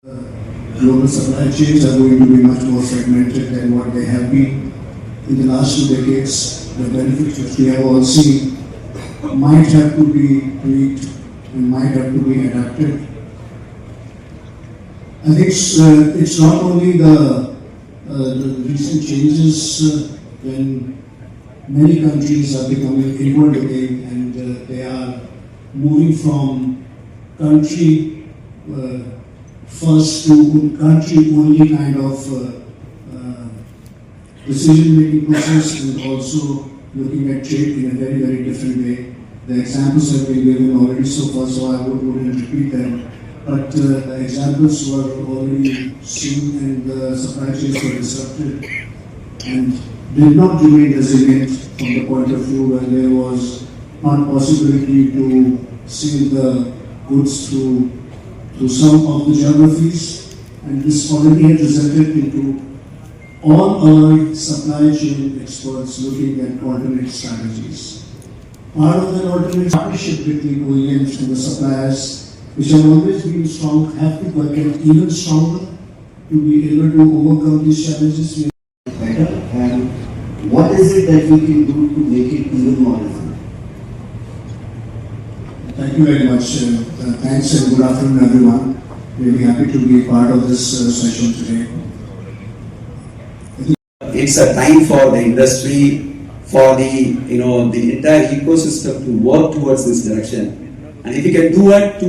Global supply chains are going to be much more fragmented than what they have been in the last 2 decades. The benefits which we have all seen might have to be tweaked and might have to be adapted. I think it's not only the recent changes when many countries are becoming inward looking and they are moving from country first to country only kind of decision making process, and also looking at trade in a very, very different way. The examples have been given already so far, so I wouldn't repeat them. But the examples were already seen, and the supply chains were disrupted and did not remain resilient from the point of view where there was not possibility to sail the goods through some of the geographies, and this already had resulted into all our supply chain experts looking at alternate strategies. Part of the alternate partnership between OEMs and the suppliers, which have always been strong, have to get even stronger to be able to overcome these challenges better. And what is it that we can do to make it even more resilient? Thank you very much. Thanks and good afternoon, everyone. Really happy to be part of this session today. It's a time for the industry, for the entire ecosystem to work towards this direction. And if we can do that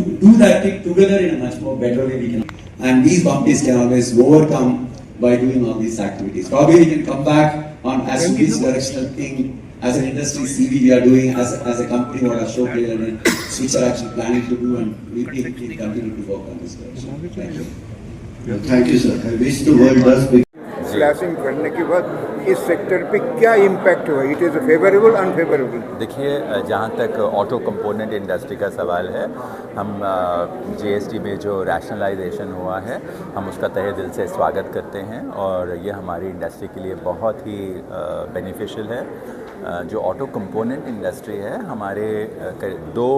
together in a much more better way, we can. And these companies can always overcome by doing all these activities. Probably we can come back on as to this directional thing as an industry CV we are doing as a company, what Ashok and Switch are actually planning to do, and we continue to work on this direction. Thank you. Thank you, sir. I wish the world does. Slashing करने के बाद इस sector पे क्या impact हुआ? It is favourable unfavourable? देखिए, जहाँ तक ऑटो कंपोनेंट इंडस्ट्री का सवाल है, हम जीएसटी में जो रैशनलाइजेशन हुआ है, हम उसका तहे दिल से स्वागत करते हैं और ये हमारी इंडस्ट्री के लिए बहुत ही बेनिफिशियल है। जो ऑटो कंपोनेंट इंडस्ट्री है, हमारे दो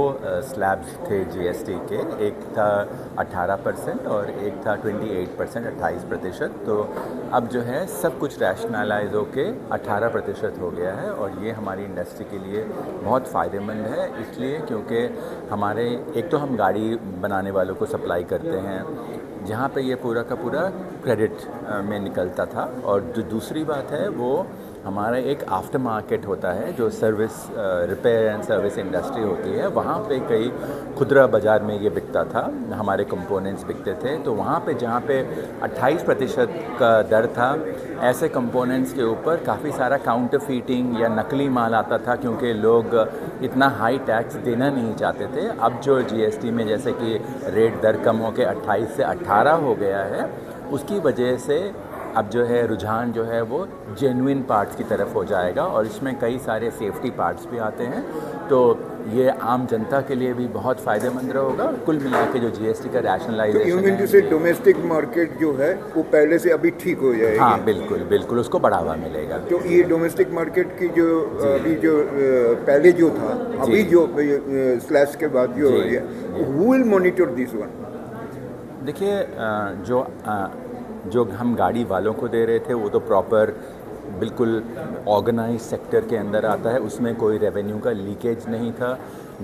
स्लैब्स थे जीएसटी के, एक था 18% और एक था 28%, 28%। तो अब जो है सब कुछ रैशनलाइज होके 18% हो गया है और ये हमारी इंडस्ट्री के लिए बहुत फ़ायदेमंद है, इसलिए क्योंकि हमारे एक तो हम गाड़ी बनाने वालों को सप्लाई करते हैं, जहाँ पे ये पूरा का पूरा क्रेडिट में निकलता था, और जो दूसरी बात है वो हमारा एक आफ्टर मार्केट होता है, जो service repair and service industry होती है, वहाँ पे कई खुदरा बाज़ार में ये बिकता था, हमारे कंपोनेंट्स बिकते थे। तो वहाँ पे जहाँ पे 28% का दर था, ऐसे कंपोनेंट्स के ऊपर काफ़ी सारा काउंटरफीटिंग या नकली माल आता था, क्योंकि लोग इतना हाई टैक्स देना नहीं चाहते थे। अब जो जीएसटी में जैसे कि रेट दर कम होकर 28 से 18 हो गया है, उसकी वजह से अब जो है रुझान जो है वो जेन्युइन पार्ट्स की तरफ हो जाएगा और इसमें कई सारे सेफ्टी पार्ट्स भी आते हैं, तो ये आम जनता के लिए भी बहुत फ़ायदेमंद रहेगा। कुल मिला के जो जीएसटी का रैशनलाइजेशन है, से डोमेस्टिक मार्केट जो है वो पहले से अभी ठीक हो जाएगा। हाँ, बिल्कुल बिल्कुल, उसको बढ़ावा मिलेगा। तो ये डोमेस्टिक मार्केट की जो अभी जो पहले जो था, अभी जो स्लैश के बाद जो हो गया, who will monitor this one? देखिए, जो हम गाड़ी वालों को दे रहे थे वो तो प्रॉपर बिल्कुल ऑर्गेनाइज सेक्टर के अंदर आता है, उसमें कोई रेवेन्यू का लीकेज नहीं था।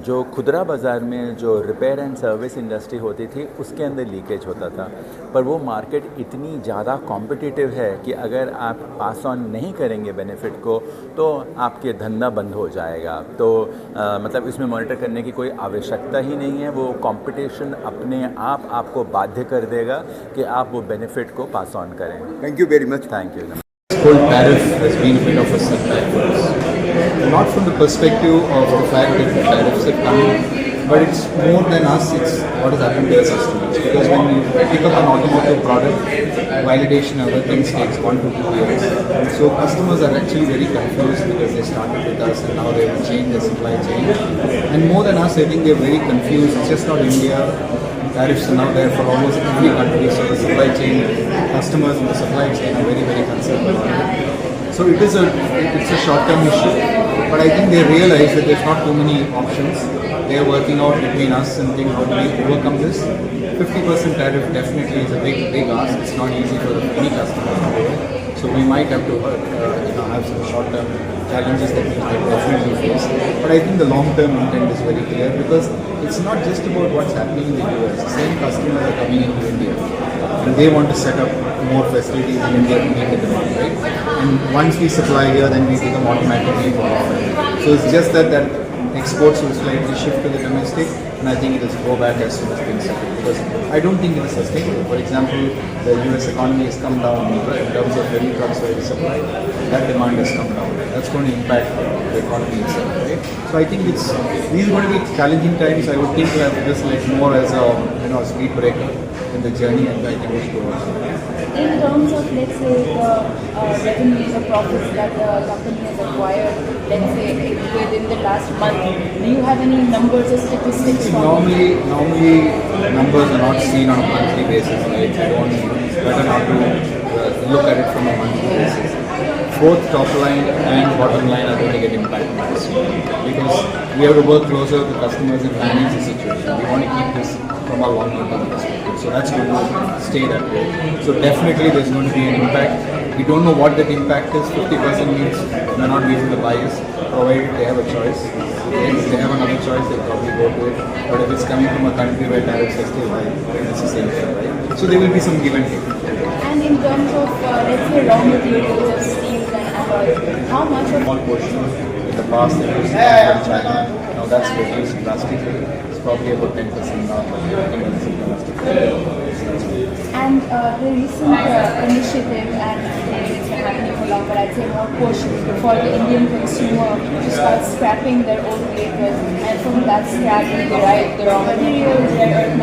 जो खुदरा बाज़ार में जो रिपेयर एंड सर्विस इंडस्ट्री होती थी, उसके अंदर लीकेज होता था, पर वो मार्केट इतनी ज़्यादा कॉम्पिटिटिव है कि अगर आप पास ऑन नहीं करेंगे बेनिफिट को तो आपके धंधा बंद हो जाएगा। तो मतलब इसमें मॉनिटर करने की कोई आवश्यकता ही नहीं है, वो कंपटीशन अपने आप आपको बाध्य कर देगा कि आप वो बेनिफिट को पास ऑन करें। Thank you very much. Thank you. This whole tariff has been a bit of a setback for us. Not from the perspective of the fact that the tariffs have come, but it's more than us, it's what has happened to the customers. Because when you pick up an automotive product, validation and other things takes 1 to 2 years. So customers are actually very confused because they started with us and now they have changed their supply chain. And more than us, I think they're very confused. It's just not India. Tariffs are now there for almost every country, so the supply chain, customers in the supply chain are very, very concerned about it. So it's a short-term issue, but I think they realize that there's not too many options. they're working out between us and think how do we overcome this. 50% tariff definitely is a big ask. It's not easy for any customer to do it. So we might have to have some short-term challenges that we might definitely face. But I think the long-term intent is very clear because it's not just about what's happening in the US. The same customers are coming into India and they want to set up more facilities in India to meet the demand, right? And once we supply here, then we become automatically more often. So it's just that exports will slightly shift to the domestic, and I think it will go back as soon as things settle because I don't think it is sustainable. For example, the US economy has come down in terms of heavy trucks where we supply. That demand has come down. That's going to impact the economy itself, right? So I think these are going to be challenging times. I would think of this like more as a speed breaker in the journey, and I think we should overcome it. In terms of, let's say, the revenues or profits that the company has acquired, let's say, within the last month, do you have any numbers or statistics? Normally numbers are not seen on a monthly basis, right? Better not to look at it from a monthly basis. Both top line and bottom line are going to get impacted by this because we have to work closer with the customers and manage the situation. We want to keep this from a longer term perspective. So that's going to stay that way. So definitely there's going to be an impact. We don't know what that impact is. 50% means they're not meeting the bias, provided they have a choice. If they have another choice, they'll probably go to it. But if it's coming from a country where tariffs are still high, then it's the same thing, right? So there will be some give and take. And in terms of, let's say, raw materials or steels and alloy, how much of Small portion in the past that was from China. Now that's reduced drastically. It's probably about 10% now, but I think that's domestic. and the recent initiative, and it's been happening for long, but I'd say more push for the Indian consumer to start scrapping their old vehicles, and from that scrap we derive the raw materials, rare earth